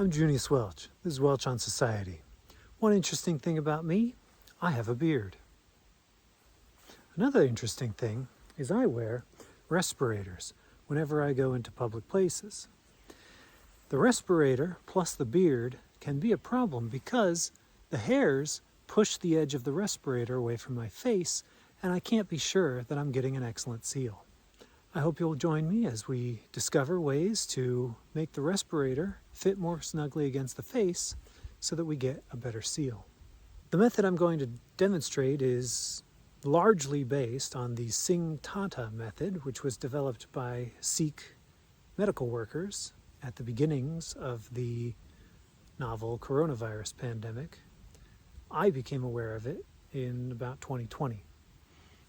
I'm Junius Welch. This is Welch on Society. One interesting thing about me, I have a beard. Another interesting thing is I wear respirators whenever I go into public places. The respirator plus the beard can be a problem because the hairs push the edge of the respirator away from my face, and I can't be sure that I'm getting an excellent seal. I hope you'll join me as we discover ways to make the respirator fit more snugly against the face so that we get a better seal. The method I'm going to demonstrate is largely based on the Singh Thattha method, which was developed by Sikh medical workers at the beginnings of the novel coronavirus pandemic. I became aware of it in about 2020.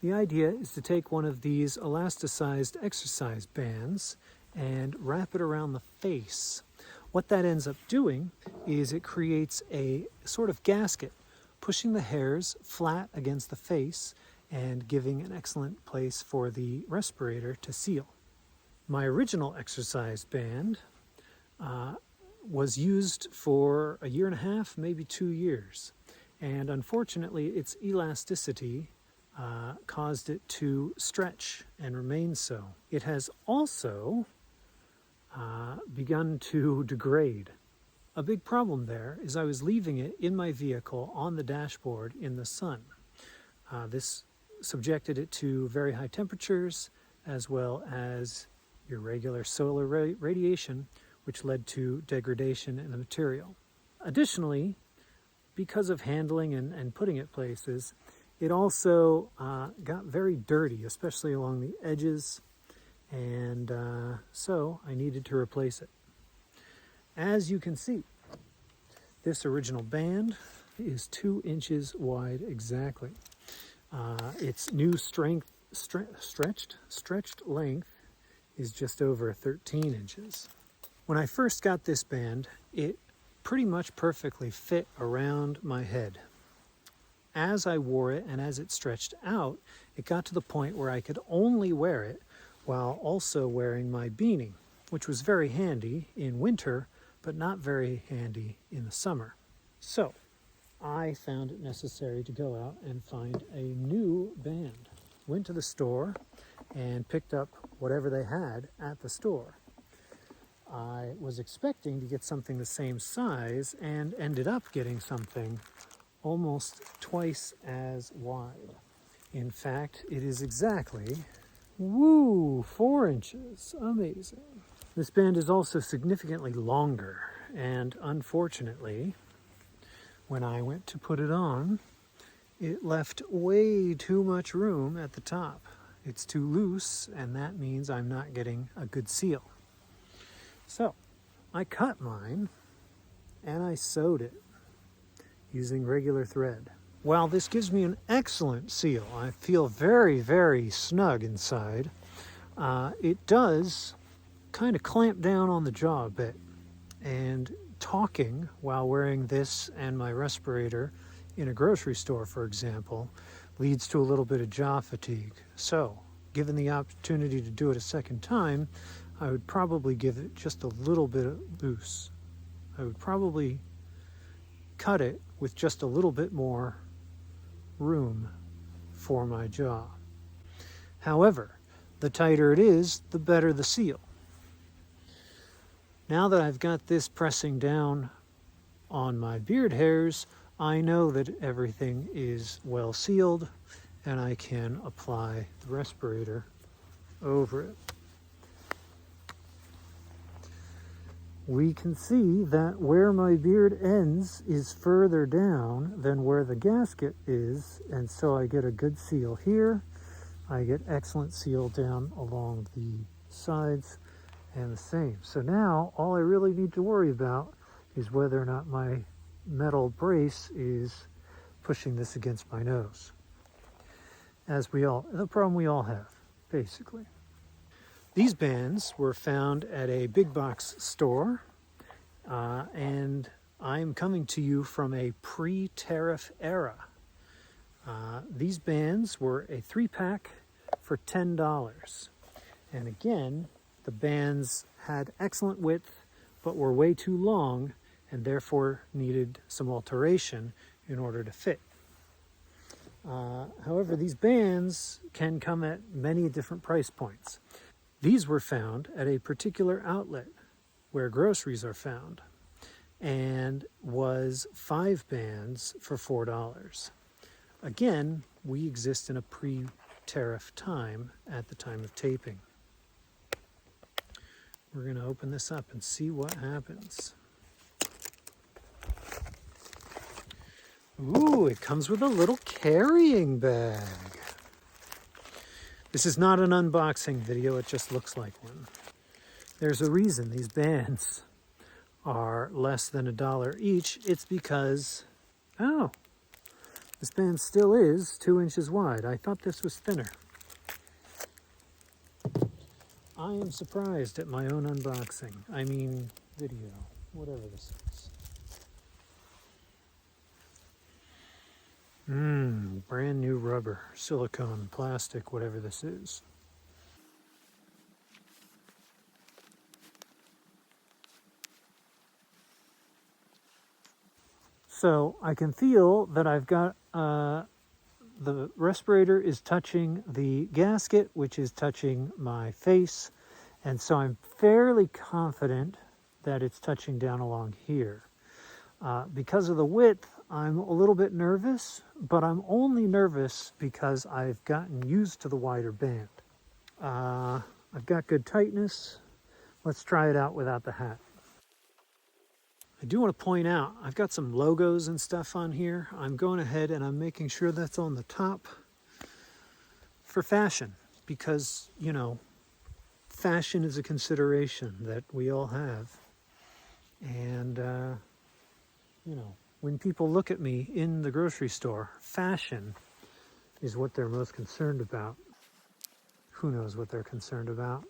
The idea is to take one of these elasticized exercise bands and wrap it around the face. What that ends up doing is it creates a sort of gasket, pushing the hairs flat against the face and giving an excellent place for the respirator to seal. My original exercise band was used for a year and a half, maybe 2 years. And unfortunately, its elasticity caused it to stretch and remain so. It has also begun to degrade. A big problem there is I was leaving it in my vehicle on the dashboard in the sun. This subjected it to very high temperatures as well as irregular solar radiation, which led to degradation in the material. Additionally, because of handling and putting it places, it also got very dirty, especially along the edges, and so I needed to replace it. As you can see, this original band is 2 inches wide exactly. Its new stretched length is just over 13 inches. When I first got this band, it pretty much perfectly fit around my head. As I wore it and as it stretched out, it got to the point where I could only wear it while also wearing my beanie, which was very handy in winter, but not very handy in the summer. So I found it necessary to go out and find a new band. Went to the store and picked up whatever they had at the store. I was expecting to get something the same size and ended up getting something almost twice as wide. In fact, it is exactly, 4 inches. Amazing. This band is also significantly longer, and unfortunately, when I went to put it on, it left way too much room at the top. It's too loose, and that means I'm not getting a good seal. So, I cut mine, and I sewed it using regular thread. While this gives me an excellent seal, I feel very, very snug inside, it does kind of clamp down on the jaw a bit. And talking while wearing this and my respirator in a grocery store, for example, leads to a little bit of jaw fatigue. So, given the opportunity to do it a second time, I would probably give it just a little bit of loose. I would probably cut it with just a little bit more room for my jaw. However, the tighter it is, the better the seal. Now that I've got this pressing down on my beard hairs, I know that everything is well sealed and I can apply the respirator over it. We can see that where my beard ends is further down than where the gasket is, and so I get a good seal here. I get excellent seal down along the sides and the same. So now all I really need to worry about is whether or not my metal brace is pushing this against my nose. The problem we all have, basically. These bands were found at a big box store, and I'm coming to you from a pre-tariff era. These bands were a 3-pack for $10. And again, the bands had excellent width, but were way too long, and therefore needed some alteration in order to fit. However, these bands can come at many different price points. These were found at a particular outlet where groceries are found, and was 5 bands for $4. Again, we exist in a pre-tariff time at the time of taping. We're going to open this up and see what happens. Ooh, it comes with a little carrying bag. This is not an unboxing video, it just looks like one. There's a reason these bands are less than $1 each. It's because, oh, this band still is 2 inches wide. I thought this was thinner. I am surprised at my own unboxing. I mean, video, whatever this is. Brand new rubber, silicone, plastic, whatever this is. So I can feel that I've got the respirator is touching the gasket, which is touching my face. And so I'm fairly confident that it's touching down along here. Because of the width, I'm a little bit nervous, but I'm only nervous because I've gotten used to the wider band. I've got good tightness. Let's try it out without the hat. I do want to point out, I've got some logos and stuff on here. I'm going ahead and I'm making sure that's on the top for fashion because, you know, fashion is a consideration that we all have. And, you know, when people look at me in the grocery store, fashion is what they're most concerned about. Who knows what they're concerned about?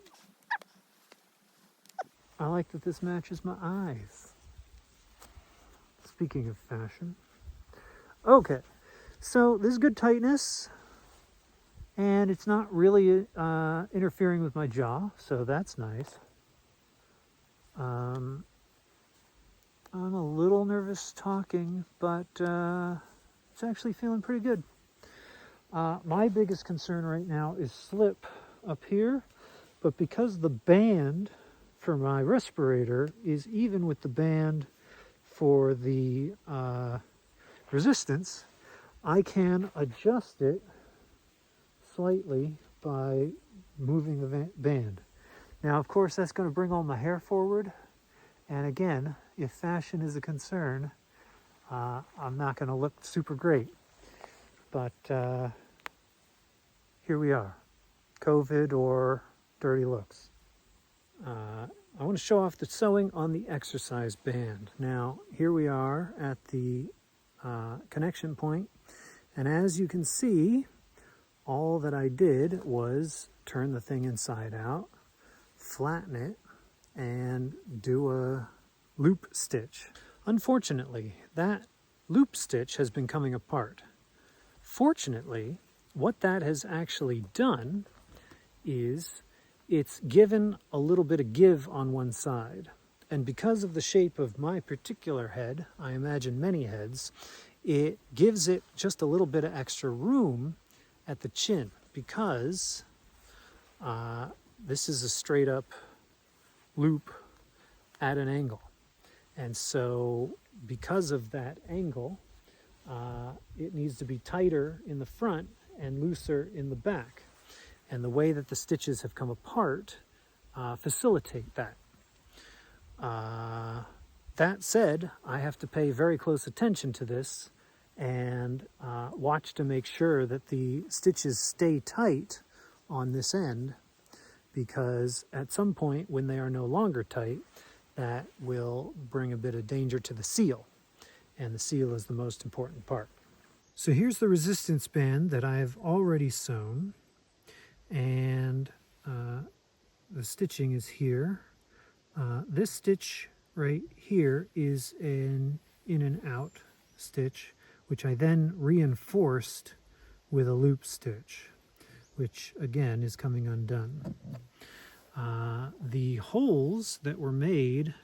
I like that this matches my eyes. Speaking of fashion. Okay, so this is good tightness, and it's not really interfering with my jaw, so that's nice. I'm a little nervous talking, but it's actually feeling pretty good. My biggest concern right now is slip up here, but because the band for my respirator is even with the band for the resistance, I can adjust it slightly by moving the band. Now, of course, that's going to bring all my hair forward. And again, if fashion is a concern, I'm not going to look super great. But here we are, COVID or dirty looks. I want to show off the sewing on the exercise band. Now, here we are at the connection point, and as you can see, all that I did was turn the thing inside out, flatten it, and do a loop stitch. Unfortunately, that loop stitch has been coming apart. Fortunately, what that has actually done is it's given a little bit of give on one side. And because of the shape of my particular head, I imagine many heads, it gives it just a little bit of extra room at the chin because this is a straight up loop at an angle. And so because of that angle, it needs to be tighter in the front and looser in the back. And the way that the stitches have come apart facilitate that. That said, I have to pay very close attention to this and watch to make sure that the stitches stay tight on this end, because at some point when they are no longer tight, that will bring a bit of danger to the seal, and the seal is the most important part. So here's the resistance band that I have already sewn, and the stitching is here. This stitch right here is an in and out stitch, which I then reinforced with a loop stitch, which again is coming undone. The holes that were made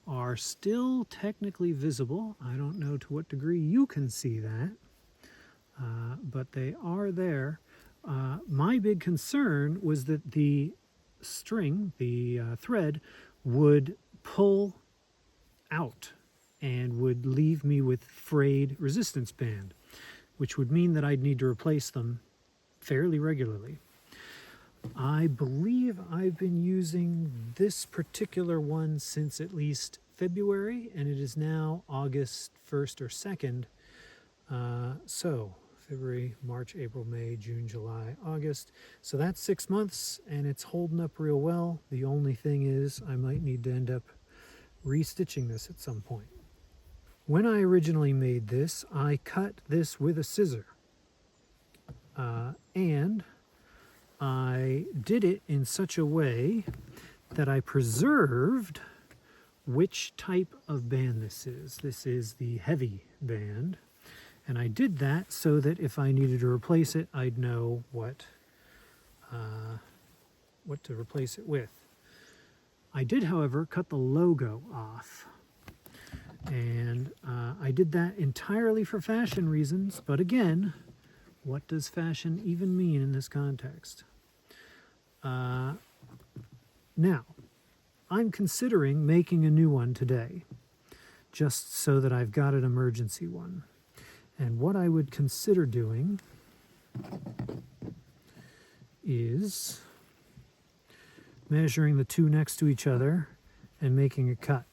are still technically visible. I don't know to what degree you can see that, but they are there. My big concern was that the string, the thread, would pull out and would leave me with frayed resistance band, which would mean that I'd need to replace them fairly regularly. I believe I've been using this particular one since at least February, and it is now August 1st or 2nd. So February, March, April, May, June, July, August. So that's 6 months, and it's holding up real well. The only thing is I might need to end up restitching this at some point. When I originally made this, I cut this with a scissor. And I did it in such a way that I preserved which type of band this is. This is the heavy band. And I did that so that if I needed to replace it, I'd know what to replace it with. I did, however, cut the logo off. And I did that entirely for fashion reasons. But again, what does fashion even mean in this context? Now, I'm considering making a new one today, just so that I've got an emergency one. And what I would consider doing is measuring the two next to each other and making a cut.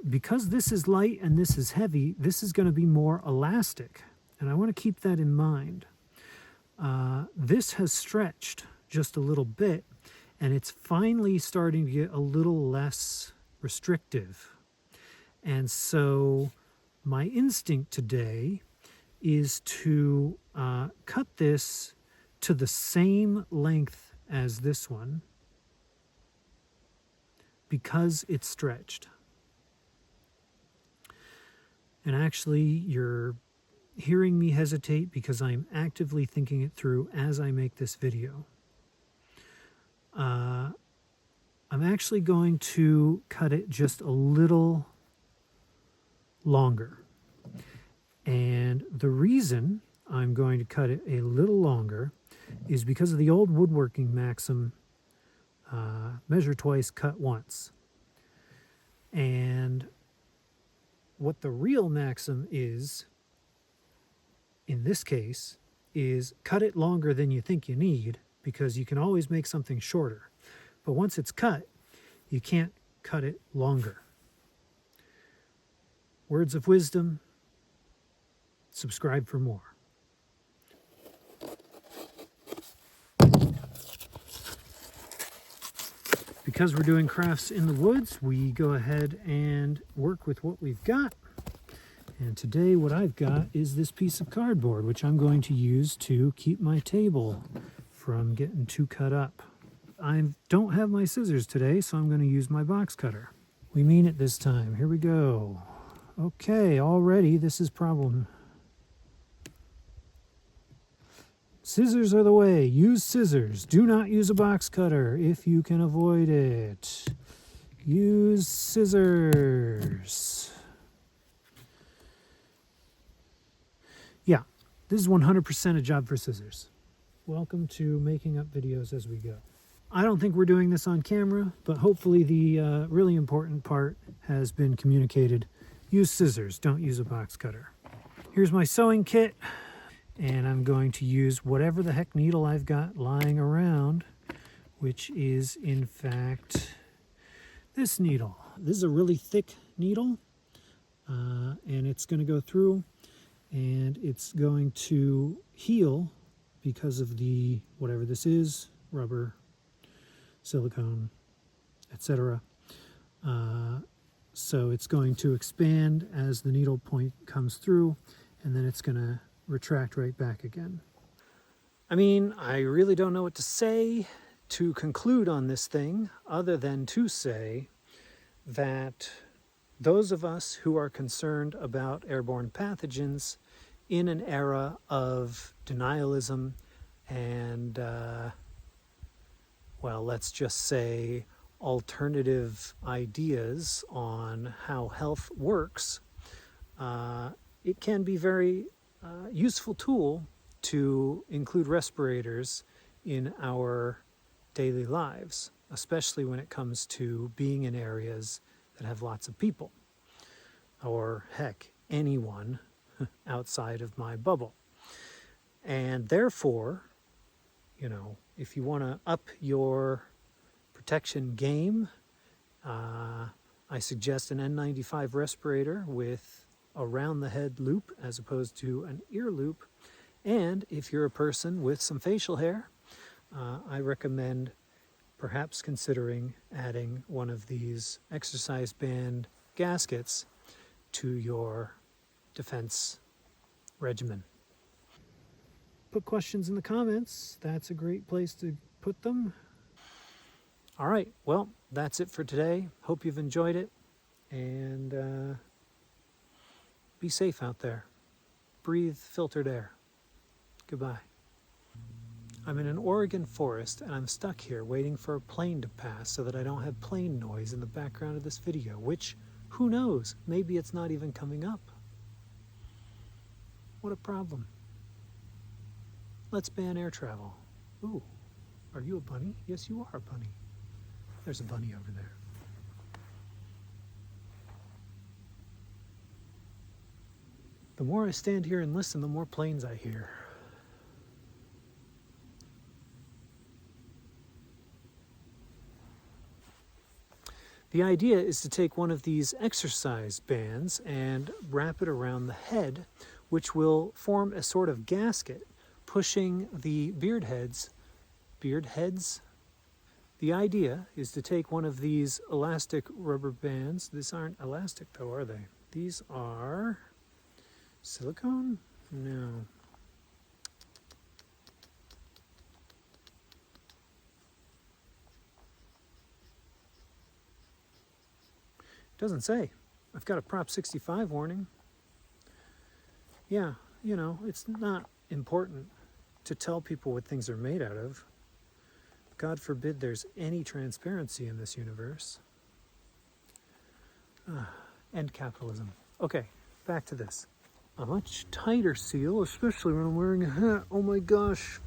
Because this is light and this is heavy, this is going to be more elastic. And I want to keep that in mind. This has stretched just a little bit, and it's finally starting to get a little less restrictive. And so my instinct today is to cut this to the same length as this one because it's stretched. And actually, you're hearing me hesitate because I'm actively thinking it through as I make this video. I'm actually going to cut it just a little longer. And the reason I'm going to cut it a little longer is because of the old woodworking maxim, measure twice, cut once. And what the real maxim is, in this case, is cut it longer than you think you need, because you can always make something shorter. But once it's cut, you can't cut it longer. Words of wisdom. Subscribe for more. Because we're doing crafts in the woods, we go ahead and work with what we've got. And today what I've got is this piece of cardboard, which I'm going to use to keep my table from getting too cut up. I don't have my scissors today, so I'm going to use my box cutter. We mean it this time. Here we go. Okay, already this is problem. Scissors are the way. Use scissors. Do not use a box cutter if you can avoid it. Use scissors. Yeah, this is 100% a job for scissors. Welcome to making up videos as we go. I don't think we're doing this on camera, but hopefully the really important part has been communicated. Use scissors, don't use a box cutter. Here's my sewing kit, and I'm going to use whatever the heck needle I've got lying around, which is in fact this needle. This is a really thick needle, and it's going to go through, and it's going to heal because of the whatever this is, rubber, silicone, etc. So it's going to expand as the needle point comes through, and then it's going to retract right back again. I mean, I really don't know what to say to conclude on this thing other than to say that those of us who are concerned about airborne pathogens in an era of denialism and, well, let's just say alternative ideas on how health works, it can be very useful tool to include respirators in our daily lives, especially when it comes to being in areas that have lots of people, or heck, anyone outside of my bubble. And therefore, if you want to up your protection game, I suggest an N95 respirator with a round the head loop as opposed to an ear loop. And if you're a person with some facial hair, I recommend perhaps considering adding one of these exercise band gaskets to your defense regimen. Put questions in the comments. That's a great place to put them. All right, well, that's it for today. Hope you've enjoyed it, and be safe out there. Breathe filtered air. Goodbye. I'm in an Oregon forest, and I'm stuck here waiting for a plane to pass so that I don't have plane noise in the background of this video, which, who knows, maybe it's not even coming up. What a problem. Let's ban air travel. Ooh, are you a bunny? Yes, you are a bunny. There's a bunny over there. The more I stand here and listen, the more planes I hear. The idea is to take one of these exercise bands and wrap it around the head, which will form a sort of gasket, pushing the beard heads. The idea is to take one of these elastic rubber bands. These aren't elastic though, are they? These are silicone? No. Doesn't say. I've got a Prop 65 warning. Yeah, it's not important to tell people what things are made out of. God forbid there's any transparency in this universe. End capitalism. Okay, back to this. A much tighter seal, especially when I'm wearing a hat. Oh my gosh.